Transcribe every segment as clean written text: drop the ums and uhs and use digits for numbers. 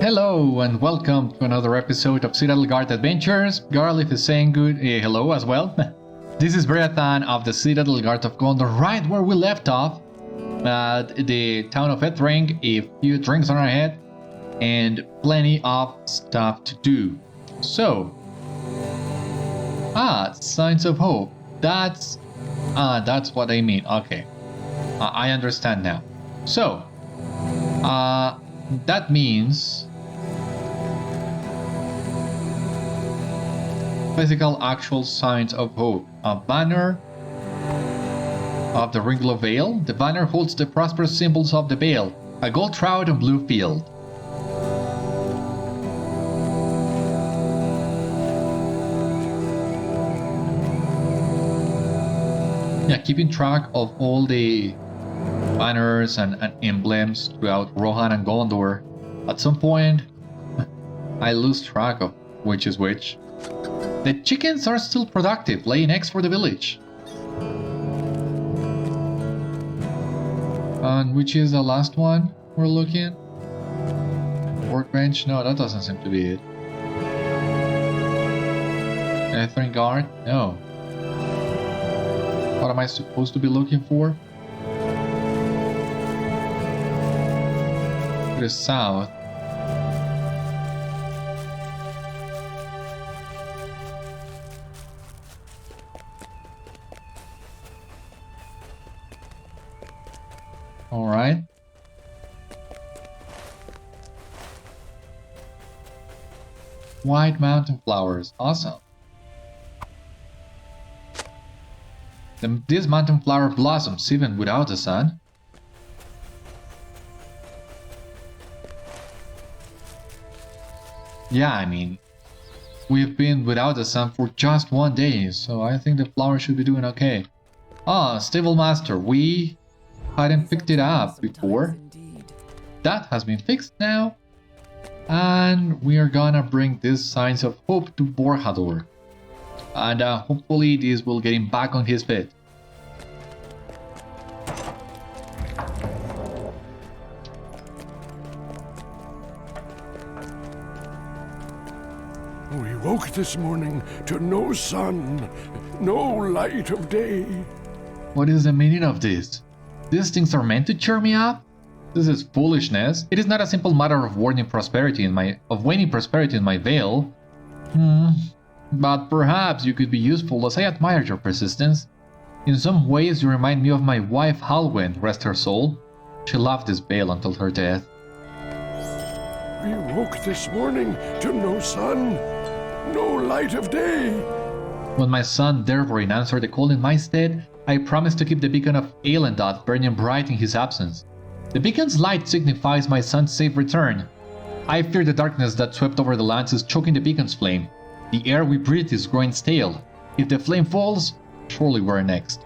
Hello and welcome to another episode of Citadel Guard Adventures. Garlic is saying good hello as well. This is Beriathan of the Citadel Guard of Gondor, right where we left off at the town of Ethring. A few drinks on our head and plenty of stuff to do. So, signs of hope. That's what I mean. Okay, I understand now. So, that means physical actual signs of hope. A banner of the Ringlow Vale. The banner holds the prosperous symbols of the Vale. A gold shroud and blue field. Yeah, keeping track of all the banners and emblems throughout Rohan and Gondor. At some point, I lose track of which is which. The chickens are still productive, laying eggs for the village. And which is the last one we're looking? Workbench? No, that doesn't seem to be it. Ethring guard? No. What am I supposed to be looking for? To the south. All right. White mountain flowers. Awesome. This mountain flower blossoms even without the sun. Yeah, I mean, we've been without the sun for just one day, so I think the flower should be doing okay. Stable master, we hadn't picked it up before. That has been fixed now. And we are gonna bring these signs of hope to Borhador. And hopefully this will get him back on his feet. We woke this morning to no sun, no light of day. What is the meaning of this? These things are meant to cheer me up? This is foolishness. It is not a simple matter of waning prosperity in my vale. But perhaps you could be useful, as I admire your persistence. In some ways you remind me of my wife Halwen, rest her soul. She loved this vale until her death. We woke this morning to no sun, no light of day. When my son Dervorin answered the call in my stead, I promised to keep the beacon of Eilendoth burning bright in his absence. The beacon's light signifies my son's safe return. I fear the darkness that swept over the lands is choking the beacon's flame. The air we breathe is growing stale. If the flame falls, surely we're next.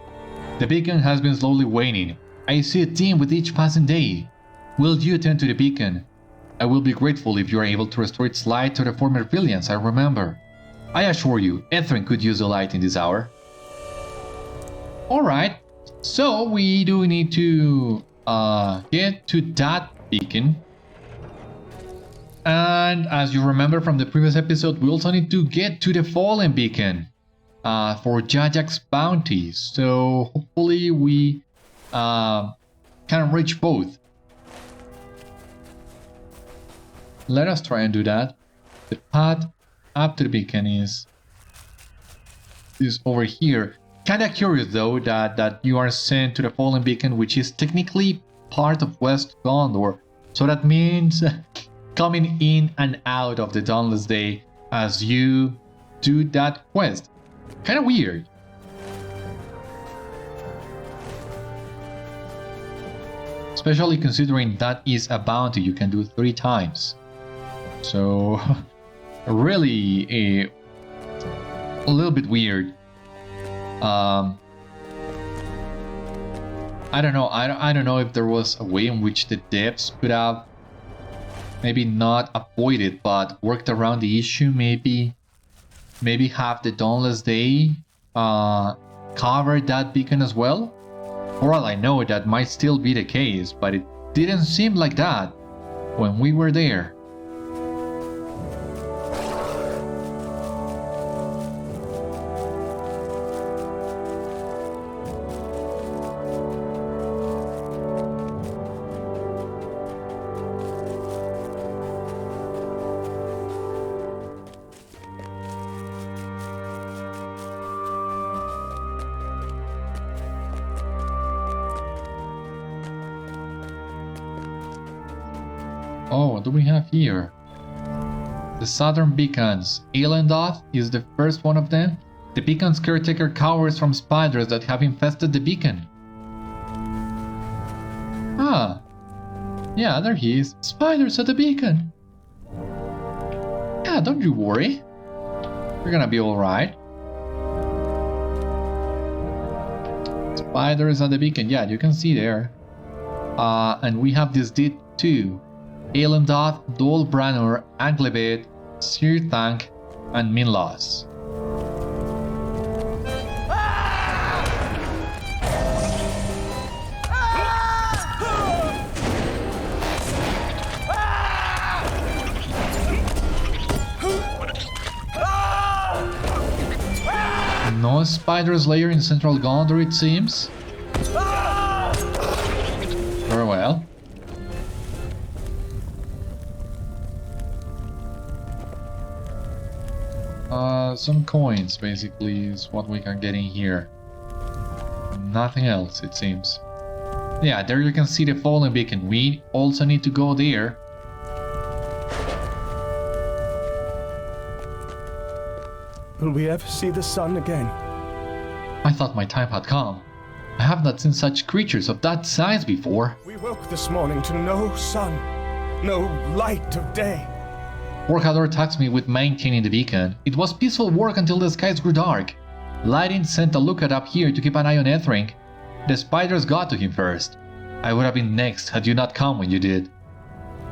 The beacon has been slowly waning. I see it dim with each passing day. Will you attend to the beacon? I will be grateful if you are able to restore its light to the former brilliance I remember. I assure you, Ethring could use the light in this hour. Alright, so we do need to get to that beacon. And as you remember from the previous episode, we also need to get to the Fallen Beacon for Jajak's bounty. So hopefully we can reach both. Let us try and do that. The path up to the beacon is over here. Kinda curious though that you are sent to the Fallen Beacon, which is technically part of West Gondor. So that means coming in and out of the Dawnless Day as you do that quest. Kinda weird. Especially considering that is a bounty you can do 3 times. So really a little bit weird. I don't know. I don't know if there was a way in which the devs could have maybe not avoided but worked around the issue. Maybe have the Dawnless Day cover that beacon as well. For all I know, that might still be the case, but it didn't seem like that when we were there. Oh, what do we have here? The southern beacons. Eilendoth is the first one of them. The beacon's caretaker cowers from spiders that have infested the beacon. Ah. Yeah, there he is. Spiders at the beacon. Yeah, don't you worry. We're gonna be alright. Spiders at the beacon. Yeah, you can see there. And we have this deed too. Eilendoth, Dolbranur, Anglebet, Sirthank, and Minlos. No spider's lair in central Gondor, it seems. Very well. Some coins, basically, is what we can get in here. Nothing else, it seems. Yeah, there you can see the fallen beacon. We also need to go there. Will we ever see the sun again? I thought my time had come. I have not seen such creatures of that size before. We woke this morning to no sun, no light of day. Warhador tasked me with maintaining the beacon. It was peaceful work until the skies grew dark. Lighting sent a lookout up here to keep an eye on Ethring. The spiders got to him first. I would have been next had you not come when you did.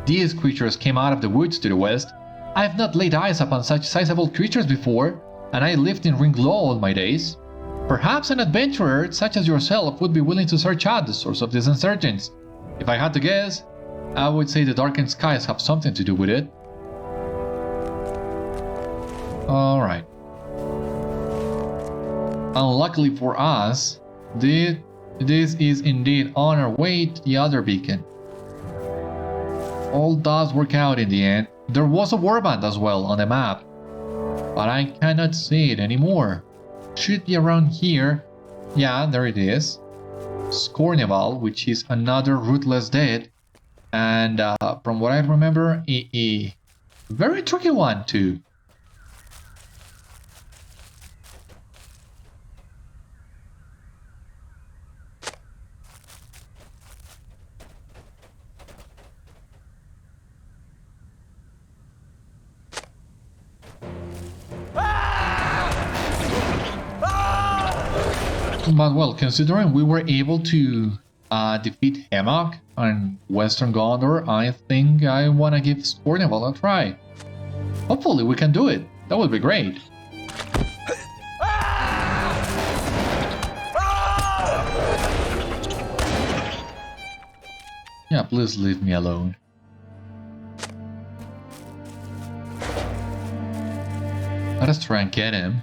These creatures came out of the woods to the west. I have not laid eyes upon such sizable creatures before, and I lived in Ringlow all my days. Perhaps an adventurer such as yourself would be willing to search out the source of these insurgents. If I had to guess, I would say the darkened skies have something to do with it. Alright. Unluckily for us, this is indeed on our way to the other beacon. All does work out in the end. There was a warband as well on the map, but I cannot see it anymore. Should be around here. Yeah, there it is. Scornival, which is another ruthless dead, and from what I remember, a very tricky one too. But well, considering we were able to defeat Hemlock on Western Gondor, I think I want to give Scornival a try. Hopefully we can do it. That would be great. Yeah, please leave me alone. Let us try and get him.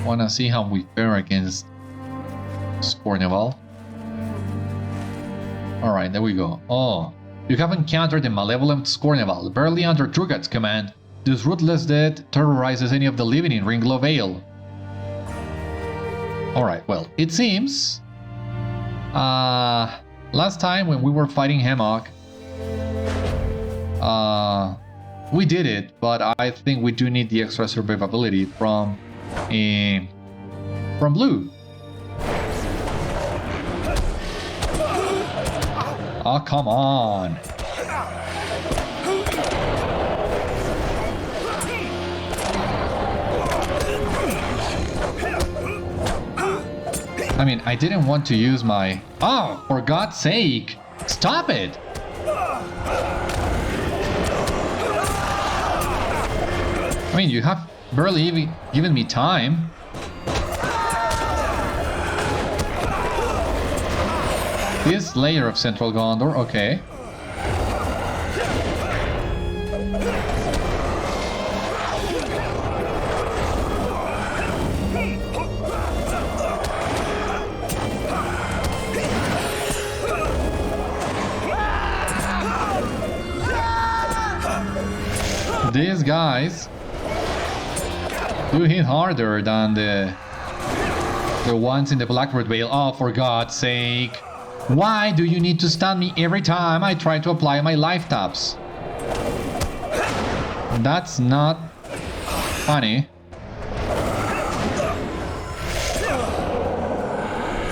Wanna see how we fare against Scornival. Alright, there we go. Oh, you have encountered the malevolent Scornival, barely under Drugât's command. This ruthless dead terrorizes any of the living in Ringlow Vale. Alright, well, it seems... last time when we were fighting Hemlock, we did it, but I think we do need the extra survivability from Blue. Oh, come on. I mean, I didn't want to use my... Oh, for God's sake! Stop it! I mean, you have barely even given me time. This layer of Central Gondor, okay. These guys do hit harder than the ones in the Blackwood Vale. Oh, for God's sake. Why do you need to stun me every time I try to apply my life taps? That's not funny.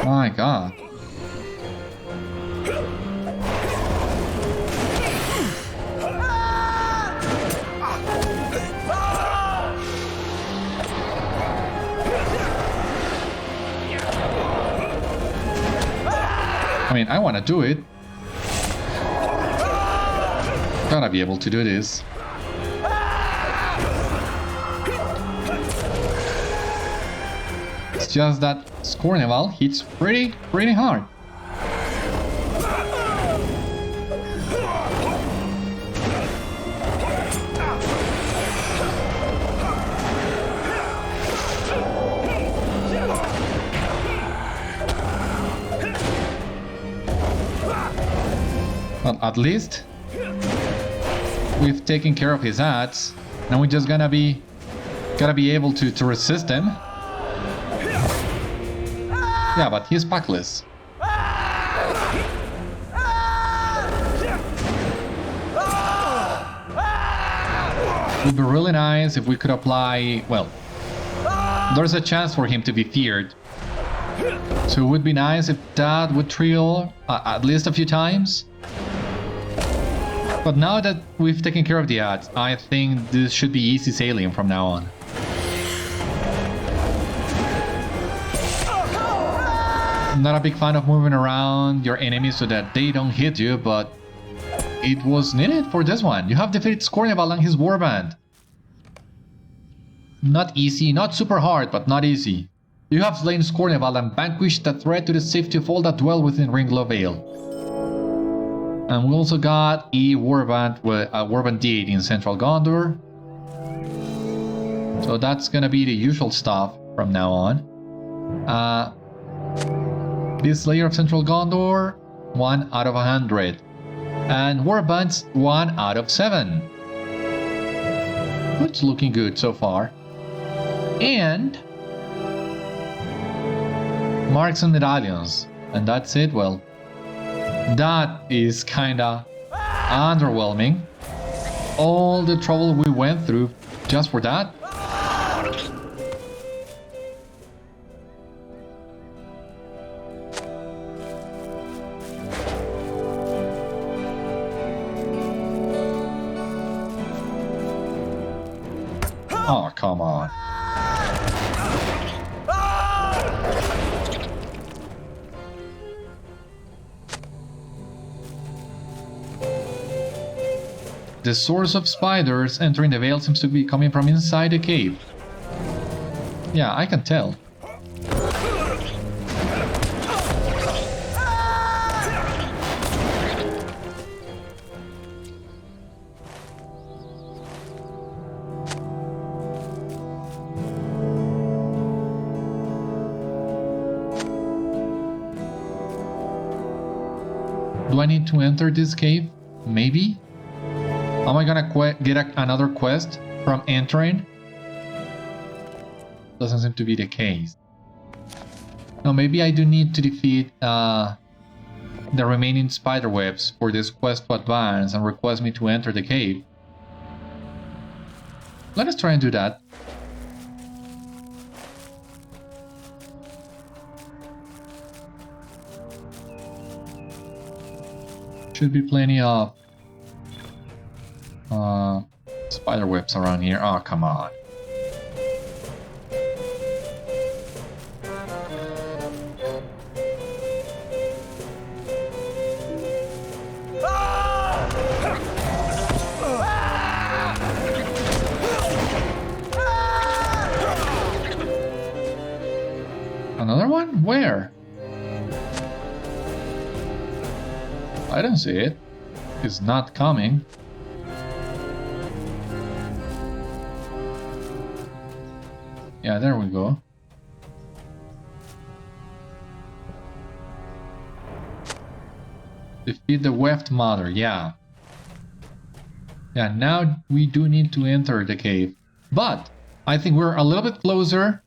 My god. I mean, I want to do it. Gotta be able to do this. It's just that Scornival hits pretty hard. Well, at least we've taken care of his ads. Now we're just gotta be able to resist him. Yeah, but he's packless. It would be really nice if we could apply... Well, there's a chance for him to be feared. So it would be nice if that would trill at least a few times. But now that we've taken care of the ads, I think this should be easy sailing from now on. I'm not a big fan of moving around your enemies so that they don't hit you, but it was needed for this one. You have defeated Scornival and his warband. Not easy, not super hard, but not easy. You have slain Scornival and vanquished the threat to the safety of all that dwell within Ringlow Vale. And we also got a warband deed in Central Gondor. So that's gonna be the usual stuff from now on. This layer of Central Gondor, 1 out of 100. And warbands, 1 out of 7. It's looking good so far. And marks and medallions. And that's it. Well, that is kinda underwhelming. All the trouble we went through just for that. Oh, come on. The source of spiders entering the veil seems to be coming from inside the cave. Yeah, I can tell. Do I need to enter this cave? Maybe? Am I gonna get another quest from entering? Doesn't seem to be the case. No, maybe I do need to defeat the remaining spiderwebs for this quest to advance and request me to enter the cave. Let us try and do that. Should be plenty of spider webs around here. Oh, come on. Another one? Where? I don't see it. It's not coming. Yeah, there we go. Defeat the Weft-mother, yeah. Yeah, now we do need to enter the cave. But I think we're a little bit closer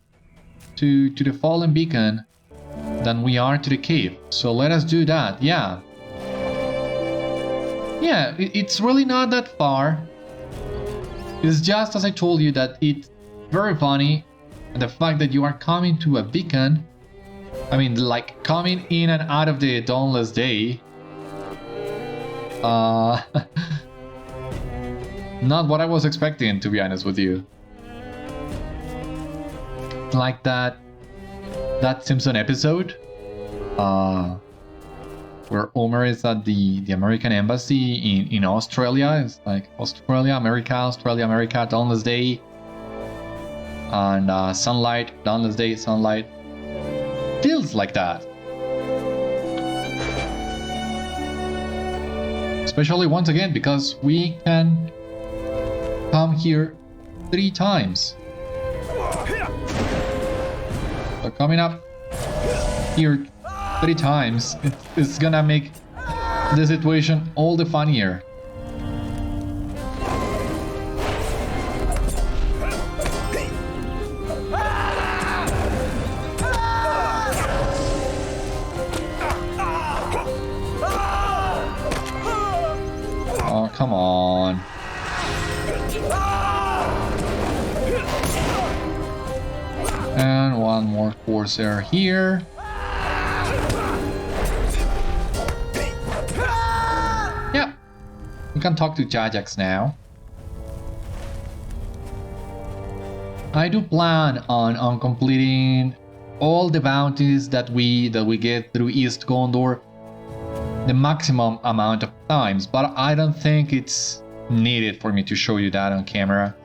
to the fallen beacon than we are to the cave. So let us do that, yeah. Yeah, it's really not that far. It's just as I told you that it's very funny. And the fact that you are coming to a beacon, I mean, like coming in and out of the dawnless day. Not what I was expecting, to be honest with you. Like that Simpson episode, where Homer is at the American embassy in Australia. It's like Australia, America, dawnless day, and sunlight, dawnless day, sunlight. Feels like that. Especially once again because we can come here 3 times. So coming up here 3 times, it's gonna make the situation all the funnier. Oh, come on. And one more Corsair here. Yeah, we can talk to Jajax now. I do plan on completing all the bounties that we get through East Gondor the maximum amount of times, but I don't think it's needed for me to show you that on camera.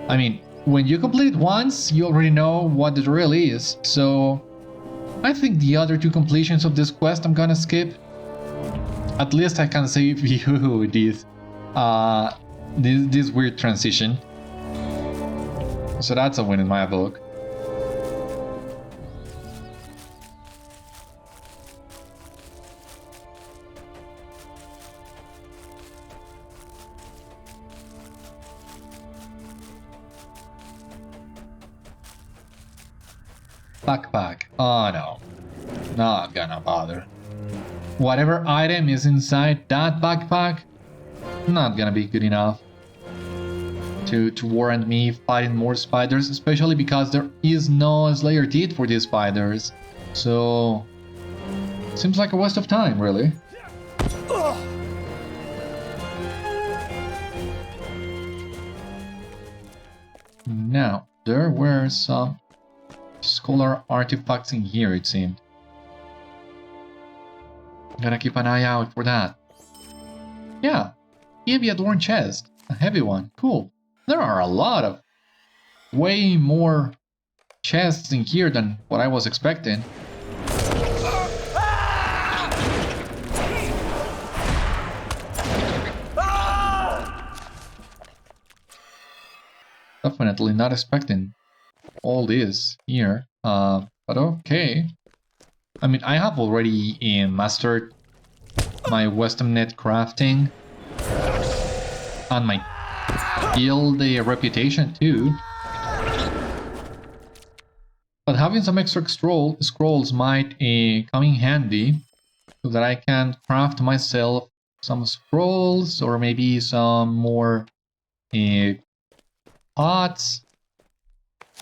I mean, when you complete it once, you already know what the drill is, so I think the other 2 completions of this quest I'm gonna skip. At least I can save you this weird transition. So that's a win in my book. Backpack. Oh no. Not gonna bother. Whatever item is inside that backpack, not gonna be good enough to warrant me fighting more spiders, especially because there is no Slayer Teeth for these spiders. So seems like a waste of time, really. Now, there were some scholar artifacts in here, it seemed. Gotta keep an eye out for that. Yeah, heavy adorned chest. A heavy one. Cool. There are a lot of way more chests in here than what I was expecting. Definitely not expecting all this here, but okay. I mean, I have already mastered my Weft-mother crafting and my guild reputation too. But having some extra scrolls might come in handy so that I can craft myself some scrolls or maybe some more pots.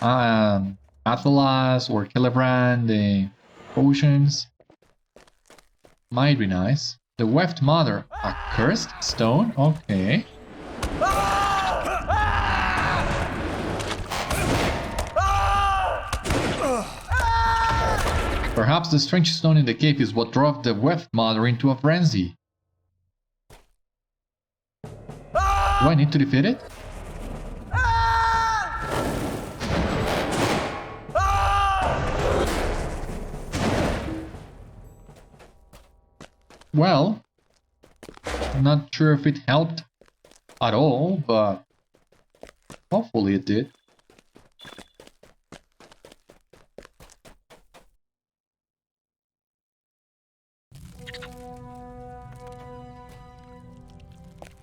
Athalas or Killebrand potions might be nice. The Weft-mother, a cursed stone? Okay. Perhaps the strange stone in the cave is what drove the Weft-mother into a frenzy. Do I need to defeat it? Well, I'm not sure if it helped at all, but hopefully it did.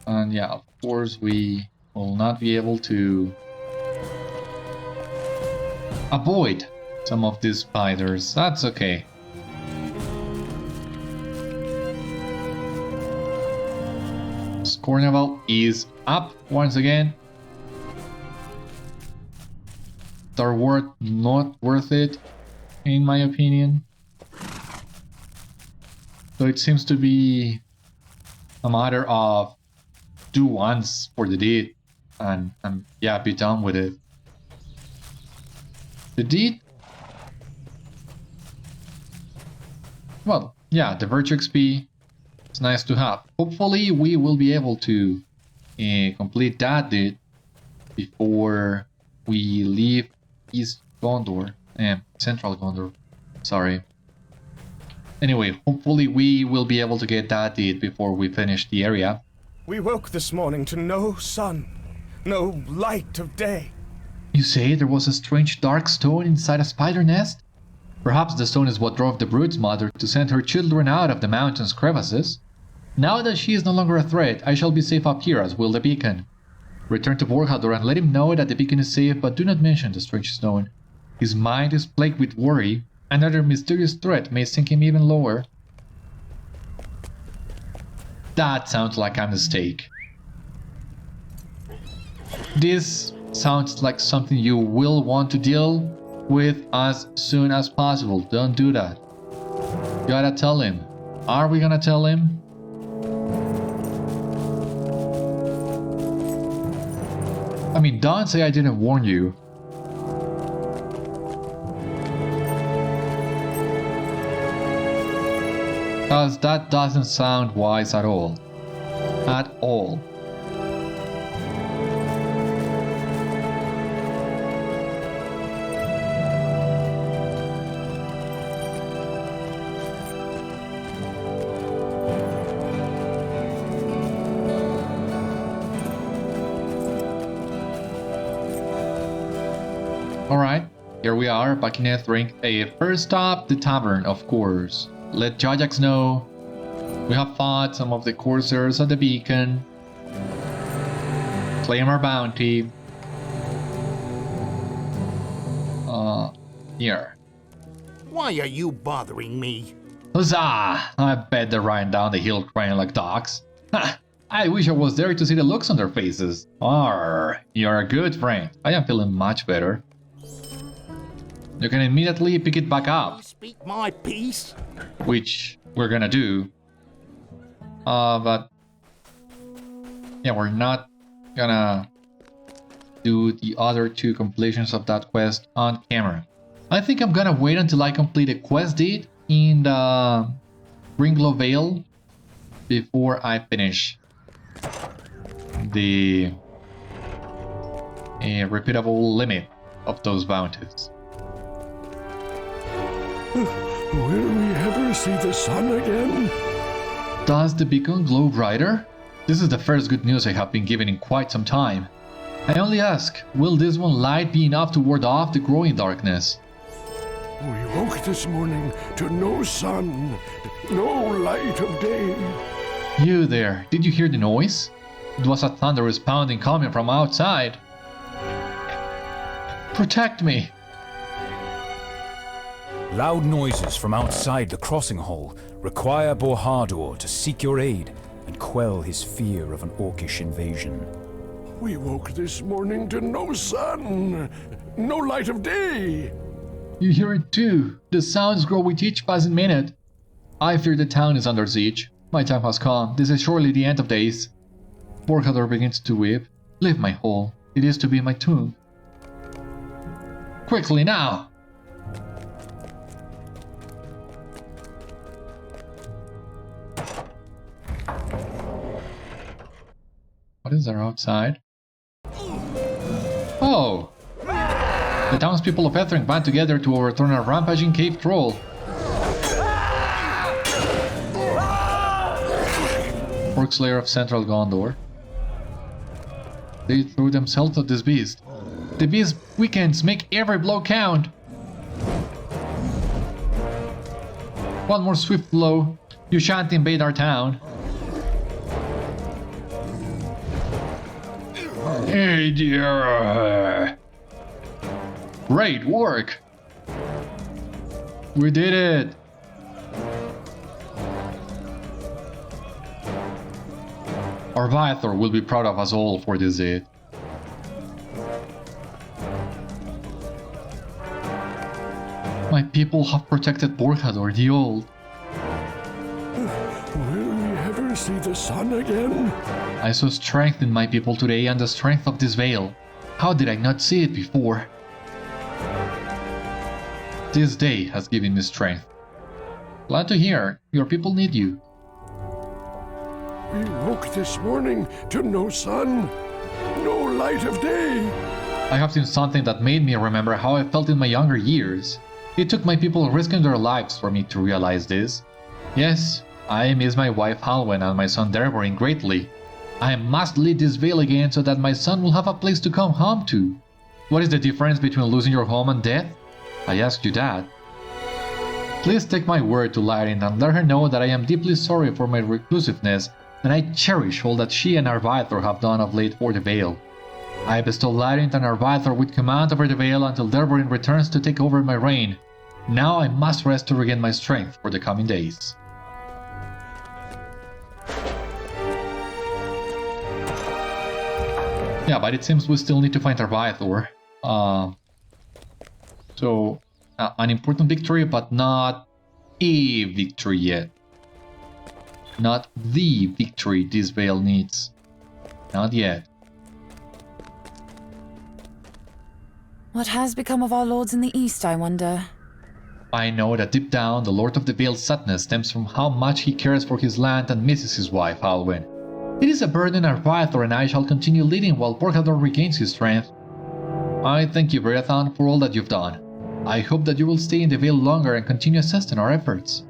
And yeah, of course we will not be able to avoid some of these spiders. That's okay. Score level is up once again. They're not worth it, in my opinion. So it seems to be a matter of do once for the deed, and yeah, be done with it. The deed, well, yeah, the virtue XP, it's nice to have. Hopefully we will be able to complete that deed before we leave East Gondor, Central Gondor, sorry. Anyway, hopefully we will be able to get that deed before we finish the area. We woke this morning to no sun, no light of day. You say there was a strange dark stone inside a spider nest? Perhaps the stone is what drove the Weft-mother to send her children out of the mountain's crevices. Now that she is no longer a threat, I shall be safe up here, as will the beacon. Return to Beriathan and let him know that the beacon is safe, but do not mention the strange stone. His mind is plagued with worry. Another mysterious threat may sink him even lower. That sounds like a mistake. This sounds like something you will want to deal with as soon as possible. Don't do that. You gotta tell him. Are we gonna tell him? I mean, don't say I didn't warn you. Because that doesn't sound wise at all. At all. Alright, here we are back in Ethring. First stop, the tavern, of course. Let Jajax know. We have fought some of the corsairs at the beacon. Claim our bounty. Here. Why are you bothering me? Huzzah! I bet they're riding down the hill crying like dogs. Ha! I wish I was there to see the looks on their faces. Arr, you're a good friend. I am feeling much better. You can immediately pick it back up. You speak my peace. Which we're gonna do. But yeah, we're not gonna do the other two completions of that quest on camera. I think I'm gonna wait until I complete a quest deed in the Ringlow Vale before I finish the repeatable limit of those bounties. Will we ever see the sun again? Does the beacon glow brighter? This is the first good news I have been given in quite some time. I only ask, will this one light be enough to ward off the growing darkness? We woke this morning to no sun, no light of day. You there, did you hear the noise? It was a thunderous pounding coming from outside. Protect me! Loud noises from outside the crossing hall require Borhardor to seek your aid and quell his fear of an orcish invasion. We woke this morning to no sun, no light of day. You hear it too. The sounds grow with each passing minute. I fear the town is under siege. My time has come. This is surely the end of days. Borhardor begins to weep. Leave my hall. It is to be my tomb. Quickly now! What is there outside? Oh! The townspeople of Ethring band together to overturn a rampaging cave troll. Orc Slayer of Central Gondor. They threw themselves at this beast. The beast's weekends make every blow count. One more swift blow, you shan't invade our town. Hey dear. Great work! We did it! Arvaethor will be proud of us all for this deed. My people have protected Borkhador the Old. Will we ever see the sun again? I saw strength in my people today and the strength of this veil. How did I not see it before? This day has given me strength. Glad to hear. Your people need you. We woke this morning to no sun, no light of day. I have seen something that made me remember how I felt in my younger years. It took my people risking their lives for me to realize this. Yes, I miss my wife Halwen and my son Dervorin greatly. I must lead this veil again so that my son will have a place to come home to. What is the difference between losing your home and death? I asked you that. Please take my word to Lyrin and let her know that I am deeply sorry for my reclusiveness and I cherish all that she and Arvaethor have done of late for the veil. I bestow Lyrin and Arvaethor with command over the veil until Dervorin returns to take over my reign. Now I must rest to regain my strength for the coming days. Yeah, but it seems we still need to find Arvaethor. So, an important victory, but not a victory yet. Not the victory this veil needs. Not yet. What has become of our lords in the east, I wonder? I know that deep down, the Lord of the Veil's sadness stems from how much he cares for his land and misses his wife, Alwyn. It is a burden Arvaethor and I shall continue leading while Borkhador regains his strength. I thank you, Beriathan, for all that you've done. I hope that you will stay in the Veil longer and continue assisting our efforts.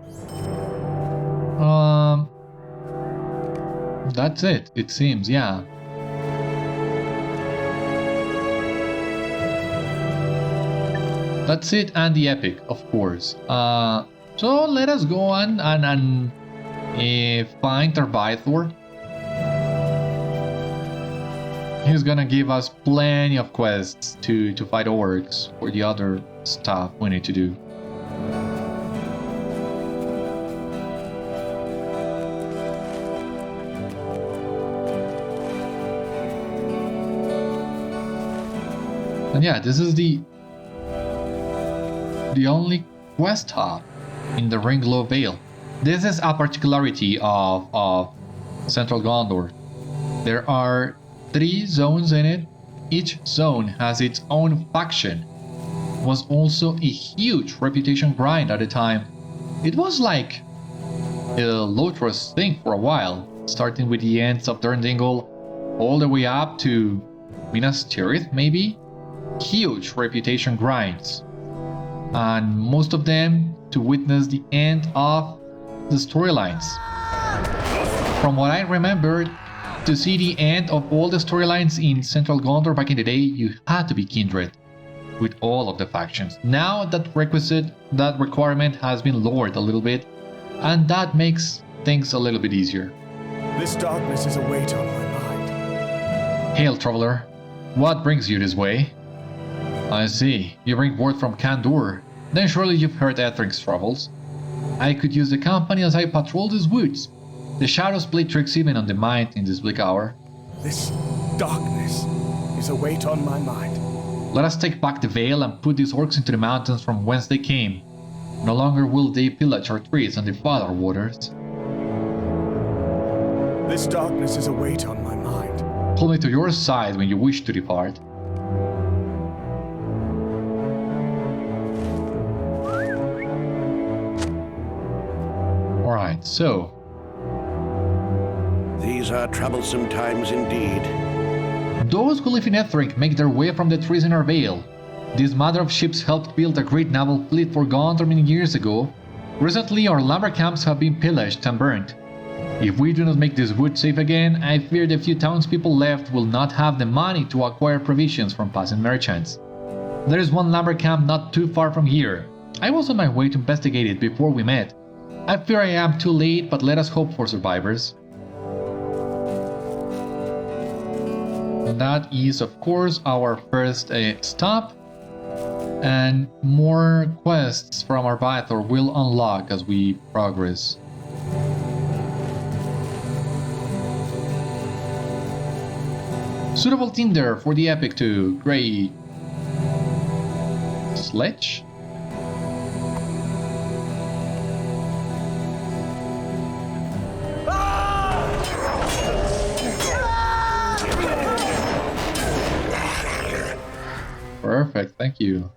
That's it seems, yeah. That's it, and the epic, of course. So let us go on and find Arvaethor. He's gonna give us plenty of quests to fight orcs for the other stuff we need to do. And yeah, this is the only quest hub in the Ringglow Vale. This is a particularity of Central Gondor. There are 3 zones in it. Each zone has its own faction. It was also a huge reputation grind at the time. It was like LOTRO's thing for a while, starting with the ends of Durndingle all the way up to Minas Tirith maybe. Huge reputation grinds. And most of them to witness the end of the storylines. From what I remember, to see the end of all the storylines in Central Gondor back in the day, you had to be kindred with all of the factions. Now that requirement has been lowered a little bit, and that makes things a little bit easier. This darkness is a weight on my mind. Hail, traveler. What brings you this way? I see. You bring word from Kandor. Then surely you've heard Ethring's travels. I could use the company as I patrol these woods. The shadows play tricks even on the mind in this bleak hour. This darkness is a weight on my mind. Let us take back the veil and put these orcs into the mountains from whence they came. No longer will they pillage our trees and defile our waters. This darkness is a weight on my mind. Pull me to your side when you wish to depart. Alright, so... These are troublesome times indeed. Those who live in Ethring make their way from the trees in our vale. This mother of ships helped build a great naval fleet for Gondor many years ago. Recently, our lumber camps have been pillaged and burnt. If we do not make this wood safe again, I fear the few townspeople left will not have the money to acquire provisions from passing merchants. There is one lumber camp not too far from here. I was on my way to investigate it before we met. I fear I am too late, but let us hope for survivors. And that is, of course, our first stop. And more quests from Arvaethor will unlock as we progress. Suitable tinder for the epic too. Great. Sledge? Perfect, thank you.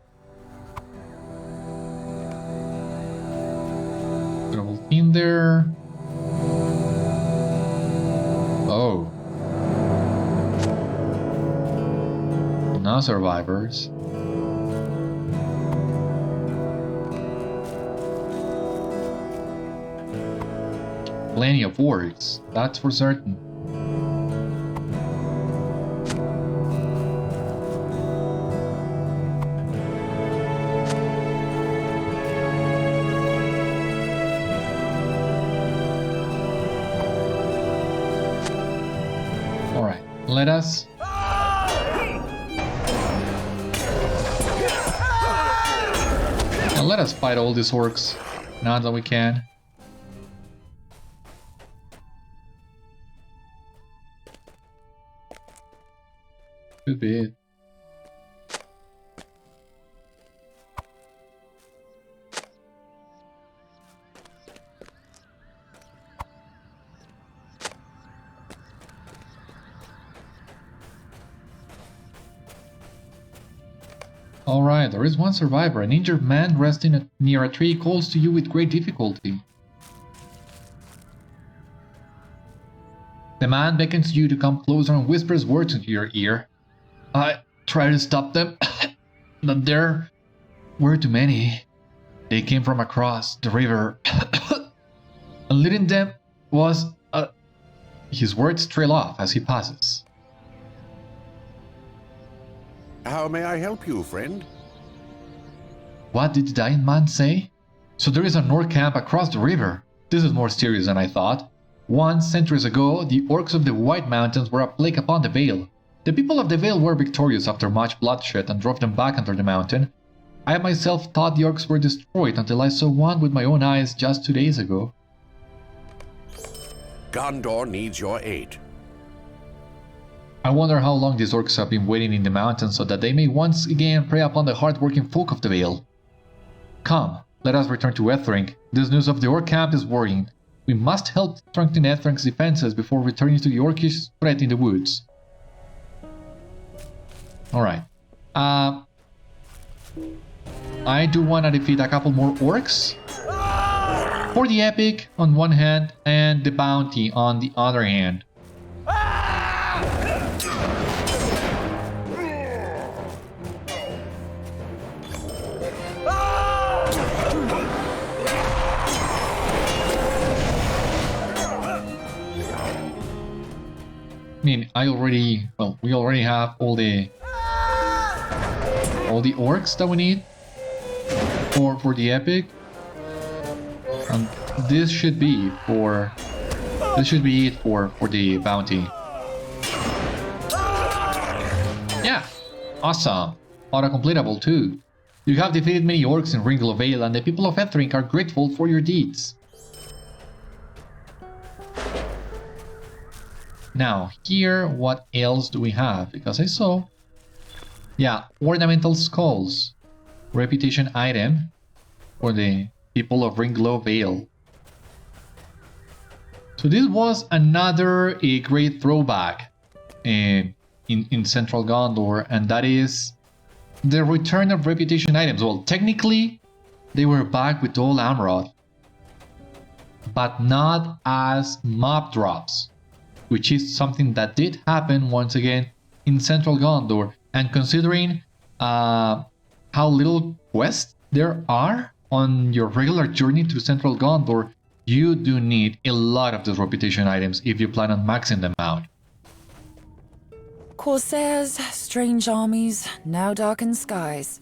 Suitable tinder. Oh. No survivors. Plenty of orcs, that's for certain. Alright, let us let us fight all these orcs now that we can. Could be it. Alright, there is one survivor. An injured man resting near a tree calls to you with great difficulty. The man beckons you to come closer and whispers words into your ear. I try to stop them, but there were too many. They came from across the river, and leading them was His words trail off as he passes. How may I help you, friend? What did the dying man say? So there is an orc camp across the river. This is more serious than I thought. Once, centuries ago, the orcs of the White Mountains were a plague upon the Vale. The people of the Vale were victorious after much bloodshed and drove them back under the mountain. I myself thought the orcs were destroyed until I saw one with my own eyes just 2 days ago. Gondor needs your aid. I wonder how long these orcs have been waiting in the mountains so that they may once again prey upon the hard-working folk of the Vale. Come, let us return to Ethring. This news of the orc camp is worrying. We must help strengthen Ethring's defenses before returning to the orcish threat in the woods. Alright. I do want to defeat a couple more orcs. For the epic on one hand and the bounty on the other hand. I mean, we already have all the orcs that we need for the epic, and this should be it for the bounty. Yeah, awesome. Auto-completable too. You have defeated many orcs in Ringlow Vale, and the people of Ethring are grateful for your deeds. Now, here, what else do we have? Because I saw... Yeah, ornamental skulls. Reputation item for the people of Ringlow Vale. So this was another great throwback in Central Gondor, and that is the return of reputation items. Well, technically, they were back with all Amroth, but not as mob drops, which is something that did happen once again in Central Gondor. And considering how little quests there are on your regular journey through Central Gondor, you do need a lot of those reputation items if you plan on maxing them out. Corsairs, strange armies, now darkened skies.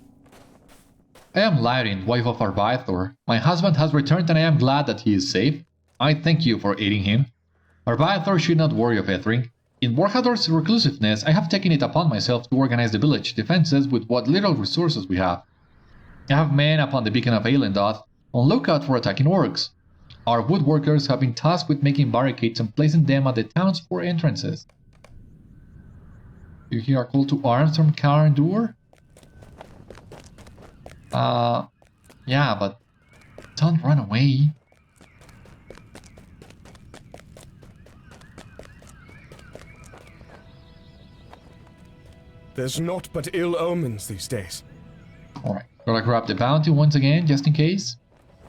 I am Lyrin, wife of Arvaethor. My husband has returned and I am glad that he is safe. I thank you for aiding him. Arvaethor should not worry of Ethring. In Borhador's reclusiveness, I have taken it upon myself to organize the village defenses with what little resources we have. I have men upon the beacon of Eilendoth on lookout for attacking orcs. Our woodworkers have been tasked with making barricades and placing them at the town's 4 entrances. You hear a call to arms from Carandur? Yeah, but don't run away. There's naught but ill omens these days. Alright, gotta grab the bounty once again, just in case.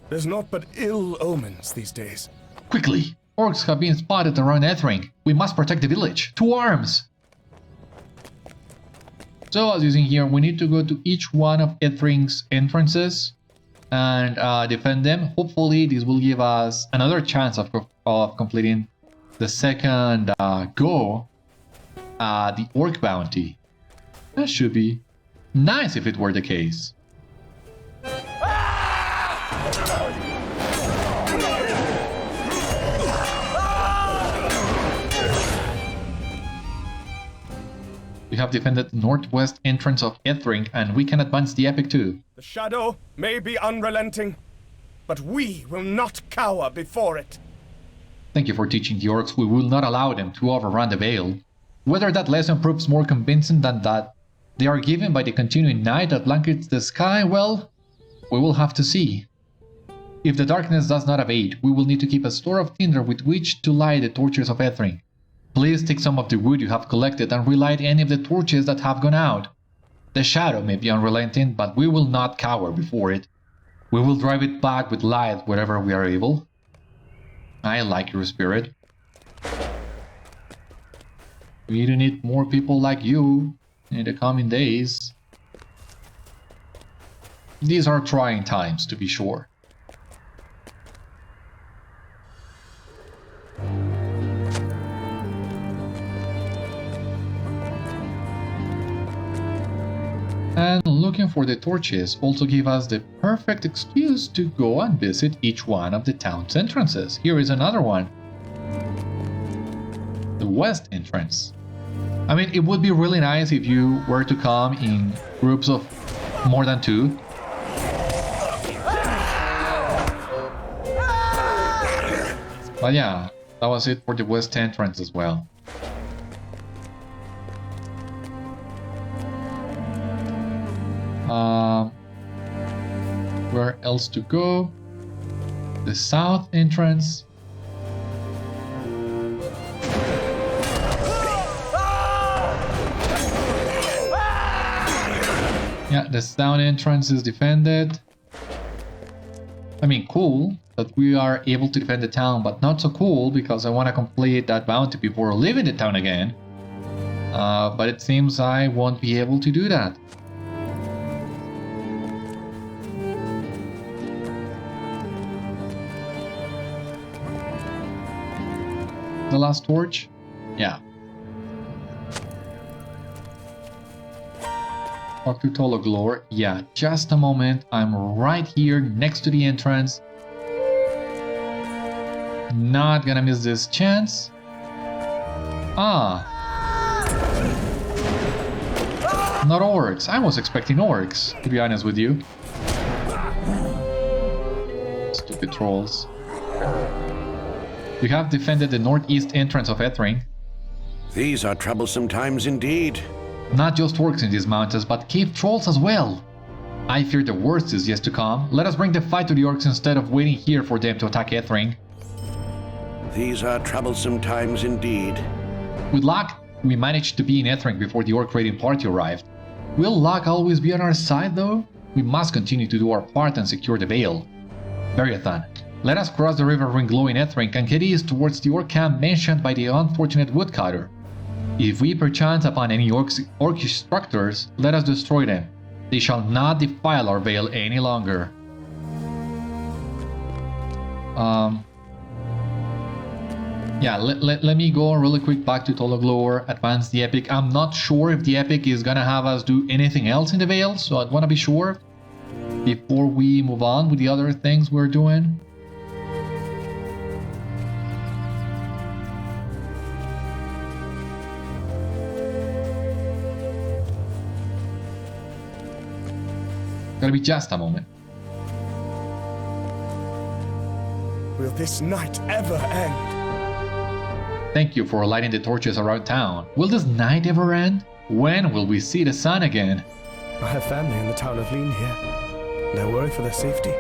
There's naught but ill omens these days. Quickly! Orcs have been spotted around Ethring. We must protect the village. To arms! So, as you see here, we need to go to each one of Ethring's entrances and defend them. Hopefully, this will give us another chance of completing the second go at the Orc bounty. That should be nice if it were the case. We have defended the northwest entrance of Ethring, and we can advance the epic too. The shadow may be unrelenting, but we will not cower before it. Thank you for teaching the orcs we will not allow them to overrun the Vale. Whether that lesson proves more convincing than that they are given by the continuing night that blankets the sky, well, we will have to see. If the darkness does not abate, we will need to keep a store of tinder with which to light the torches of Ethring. Please take some of the wood you have collected and relight any of the torches that have gone out. The shadow may be unrelenting, but we will not cower before it. We will drive it back with light wherever we are able. I like your spirit. We do need more people like you in the coming days. These are trying times, to be sure. And looking for the torches also give us the perfect excuse to go and visit each one of the town's entrances. Here is another one. The west entrance. I mean, it would be really nice if you were to come in groups of more than 2. But yeah, that was it for the west entrance as well. Where else to go? The south entrance. Yeah, the south entrance is defended. I mean, cool that we are able to defend the town, but not so cool because I want to complete that bounty before leaving the town again. But it seems I won't be able to do that. The last torch? Yeah. Talk to Tolkien. Yeah, just a moment. I'm right here next to the entrance. Not gonna miss this chance. Ah. Not orcs. I was expecting orcs, to be honest with you. Stupid trolls. We have defended the northeast entrance of Ethring. These are troublesome times indeed. Not just orcs in these mountains, but cave trolls as well. I fear the worst is yet to come. Let us bring the fight to the orcs instead of waiting here for them to attack Ethring. These are troublesome times indeed. With luck, we managed to be in Ethring before the orc raiding party arrived. Will luck always be on our side though? We must continue to do our part and secure the Vale. Beriathan, let us cross the river Ringlow in Ethring and get east towards the orc camp mentioned by the unfortunate woodcutter. If we perchance upon any orcish structures, let us destroy them. They shall not defile our Vale any longer. Yeah, let me go really quick back to Tolkien, advance the epic. I'm not sure if the epic is gonna have us do anything else in the Vale, so I'd want to be sure before we move on with the other things we're doing. Gotta be just a moment. Will this night ever end? Thank you for lighting the torches around town. Will this night ever end? When will we see the sun again? I have family in the town of Lean here, and I worry for their safety.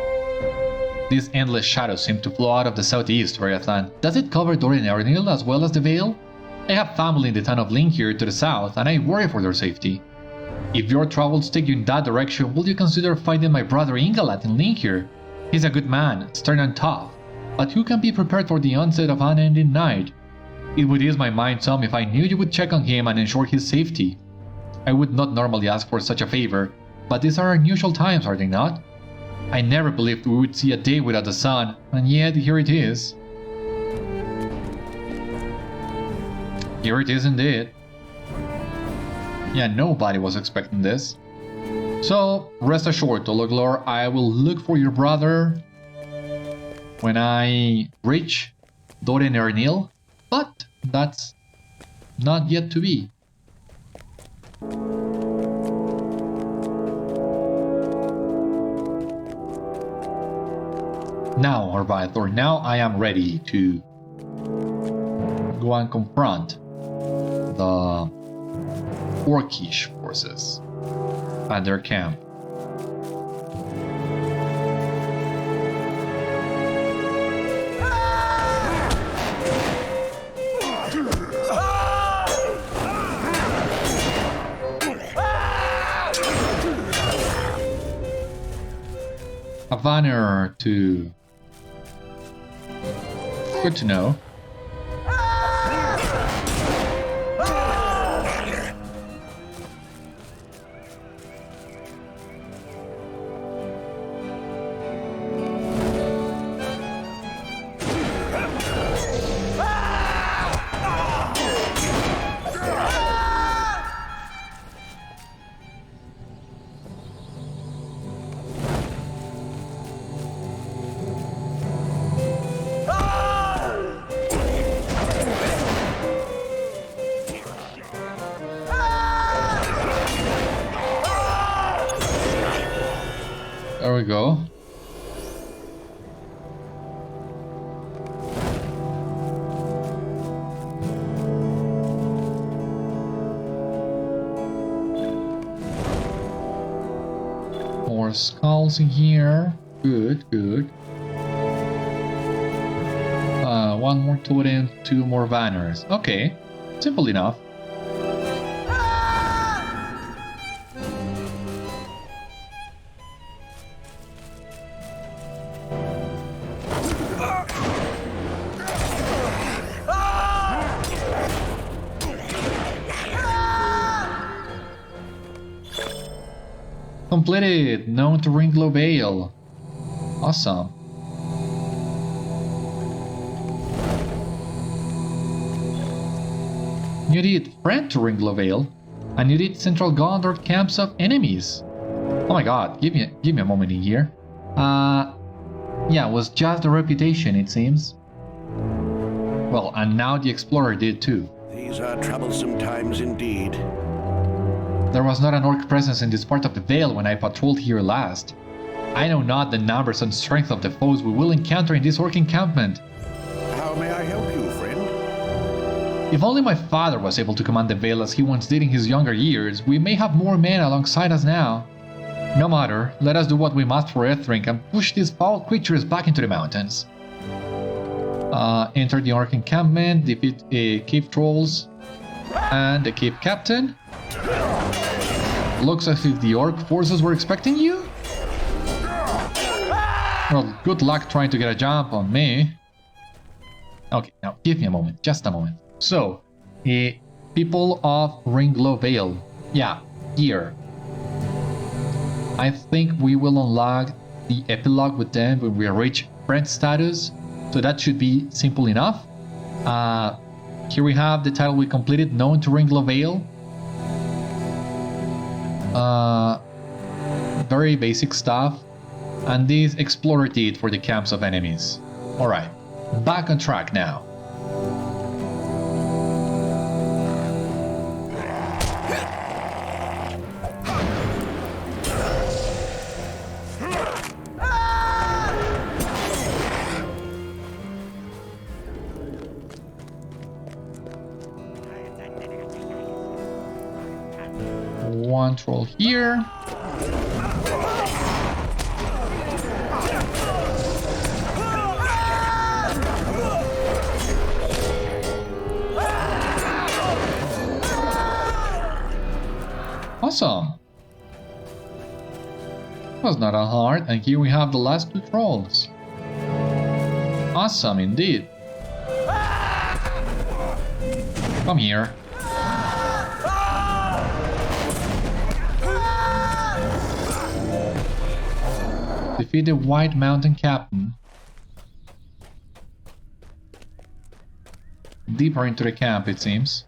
These endless shadows seem to flow out of the southeast, Beriathan. Does it cover Dor and Ernil as well as the Vale? I have family in the town of Link here to the south, and I worry for their safety. If your travels take you in that direction, will you consider finding my brother Ingalat in Link here? He's a good man, stern and tough, but who can be prepared for the onset of unending night? It would ease my mind some if I knew you would check on him and ensure his safety. I would not normally ask for such a favor, but these are unusual times, are they not? I never believed we would see a day without the sun, and yet here it is. Here it is indeed. Yeah, nobody was expecting this. So, rest assured, Tologlor, I will look for your brother when I reach Dor and Ernil, but that's not yet to be. Now, Arvaethor, now I am ready to go and confront the Orcish forces at their camp. A Vanner to... Good to know. There we go. More skulls in here. Good, good. One more totem, two more banners. Okay, simple enough. Completed! Known to Ringlow Vale. Awesome. You did friend to Ringlow Vale, and you did Central Gondor camps of enemies. Oh my god, give me a moment in here. Yeah, it was just the reputation, it seems. Well, and now the Explorer did too. These are troublesome times indeed. There was not an orc presence in this part of the Vale when I patrolled here last. I know not the numbers and strength of the foes we will encounter in this orc encampment. How may I help you, friend? If only my father was able to command the Vale as he once did in his younger years, we may have more men alongside us now. No matter, let us do what we must for Ethring and push these foul creatures back into the mountains. Enter the orc encampment, defeat cave trolls, and the cave captain. Looks as if the orc forces were expecting you? Well, good luck trying to get a jump on me. Okay, now give me a moment, just a moment. So, people of Ringlow Vale. Yeah, here. I think we will unlock the epilogue with them when we reach friend status. So that should be simple enough. Here we have the title we completed, Known to Ringlow Vale. Very basic stuff. And this Explorer did for the camps of enemies. Alright, back on track now. One troll here. Awesome. Was not that hard, and here we have the last two trolls. Awesome indeed. Come here. Defeat the White Mountain Captain. Deeper into the camp, it seems.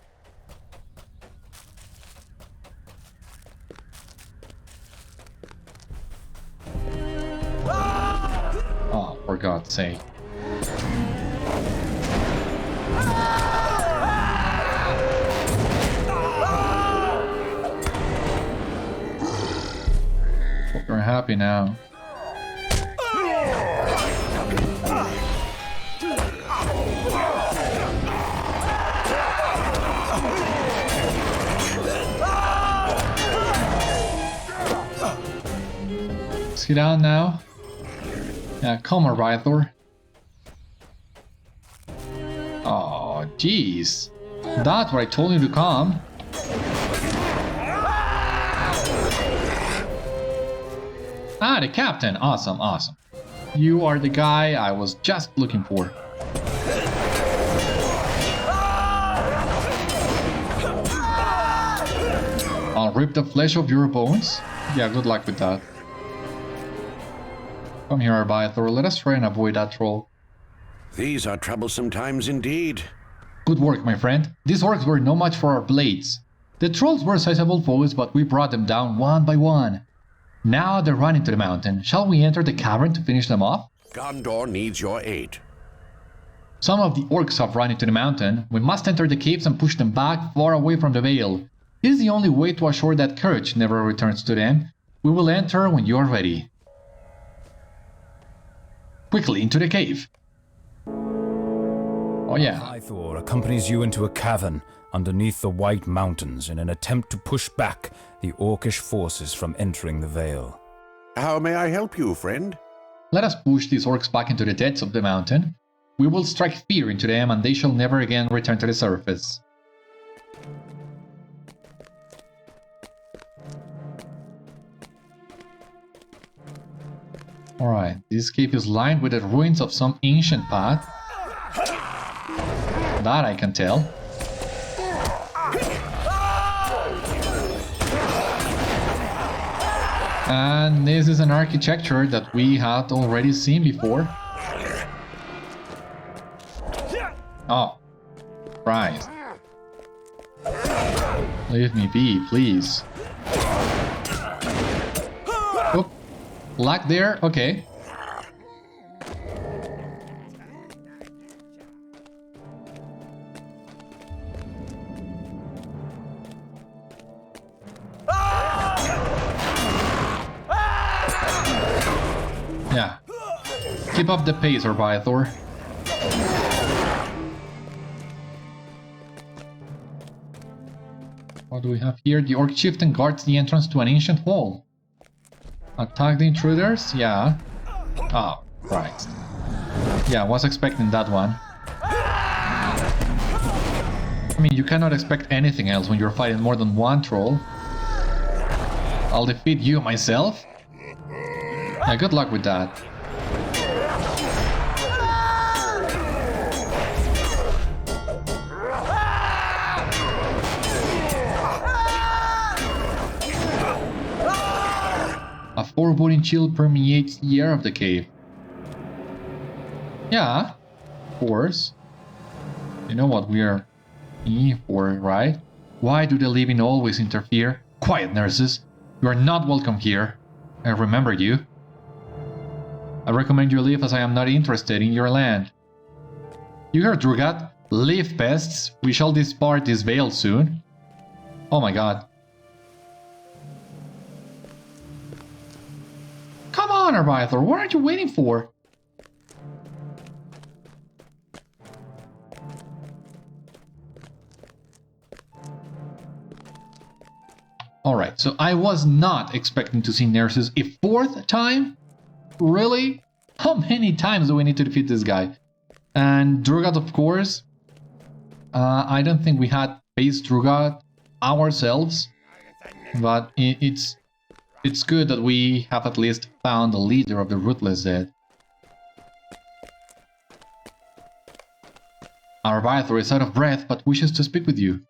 Oh, for God's sake. Hope you're happy now. Sit down now. Yeah, come Arvaethor. Oh, jeez. That's what I told you to come. Ah, the captain. Awesome, awesome. You are the guy I was just looking for. I'll rip the flesh of your bones. Yeah, good luck with that. Come here, Arvaethor. Let us try and avoid that troll. These are troublesome times indeed. Good work, my friend. These orcs were no match for our blades. The trolls were sizable foes, but we brought them down one by one. Now they're running to the mountain. Shall we enter the cavern to finish them off? Gondor needs your aid. Some of the orcs have run into the mountain. We must enter the caves and push them back far away from the Vale. It is the only way to assure that courage never returns to them. We will enter when you are ready. Quickly into the cave. Oh yeah. Arvaethor accompanies you into a cavern underneath the White Mountains in an attempt to push back the orcish forces from entering the Vale. How may I help you, friend? Let us push these orcs back into the depths of the mountain. We will strike fear into them and they shall never again return to the surface. Alright, this cave is lined with the ruins of some ancient path. That I can tell. And this is an architecture that we had already seen before. Oh, Christ. Leave me be, please. Oh, lag there? Okay. Yeah. Keep up the pace, Arvaethor. What do we have here? The orc chieftain guards the entrance to an ancient hall. Attack the intruders? Yeah. Oh, Christ. Yeah, I was expecting that one. I mean, you cannot expect anything else when you're fighting more than one troll. I'll defeat you myself? Yeah, good luck with that. A foreboding chill permeates the air of the cave. Yeah, of course. You know what we are here for, right? Why do the living always interfere? Quiet, nurses. You are not welcome here. I remember you. I recommend you leave as I am not interested in your land. You heard, Drugât? Leave, pests. We shall depart this vale soon. Oh my god. Come on, Arvaethor, what are you waiting for? Alright, so I was not expecting to see Nerzus a 4th time? Really? How many times do we need to defeat this guy? And Drugât, of course. I don't think we had faced Drugât ourselves, but it's good that we have at least found the leader of the Ruthless Dead. Arvaethor is out of breath, but wishes to speak with you.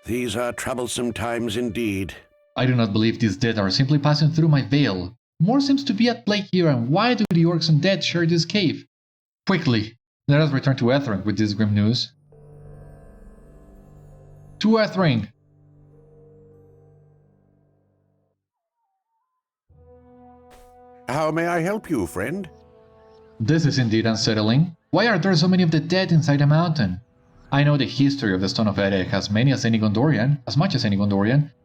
These are troublesome times indeed. I do not believe these dead are simply passing through my veil. More seems to be at play here, and why do the orcs and dead share this cave? Quickly, let us return to Ethring with this grim news. To Ethring! How may I help you, friend? This is indeed unsettling. Why are there so many of the dead inside the mountain? I know the history of the Stone of Eric, as much as any Gondorian,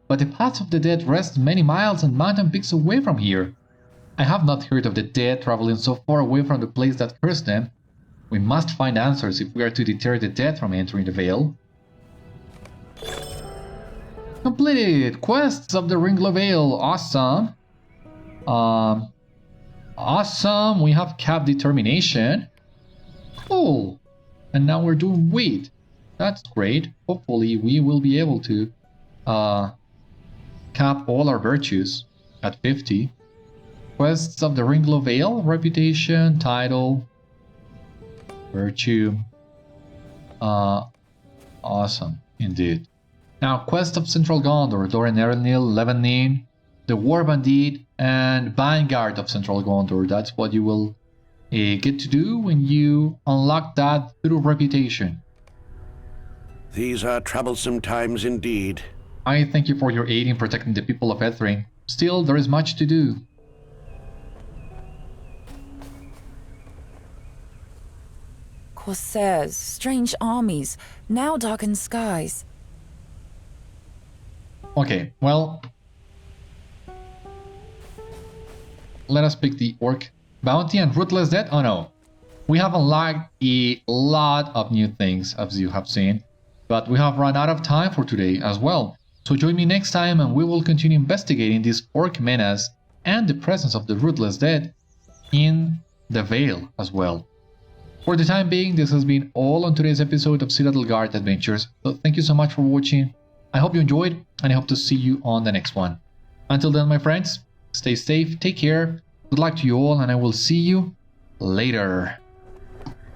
but the paths of the dead rest many miles and mountain peaks away from here. I have not heard of the dead traveling so far away from the place that cursed them. We must find answers if we are to deter the dead from entering the Vale. Completed! Quests of the Ringlow Vale. Awesome. Awesome. We have Cap Determination. Cool. And now we're doing Weight. That's great. Hopefully we will be able to cap all our virtues at 50. Quests of the Ringlow Vale. Reputation, title, virtue. Awesome. Indeed. Now, Quest of Central Gondor, Doran Erenil, Levanin, the War Bandit, and Vanguard of Central Gondor. That's what you will get to do when you unlock that through Reputation. These are troublesome times indeed. I thank you for your aid in protecting the people of Ethring. Still, there is much to do. Corsairs, strange armies, now darkened skies. Okay, well, let us pick the Orc Bounty and Ruthless Dead. Oh no, we have unlocked a lot of new things, as you have seen, but we have run out of time for today as well. So join me next time and we will continue investigating this Orc menace and the presence of the Ruthless Dead in the Vale as well. For the time being, this has been all on today's episode of Citadel Guard Adventures, so thank you so much for watching. I hope you enjoyed, and I hope to see you on the next one. Until then, my friends, stay safe, take care, good luck to you all, and I will see you later.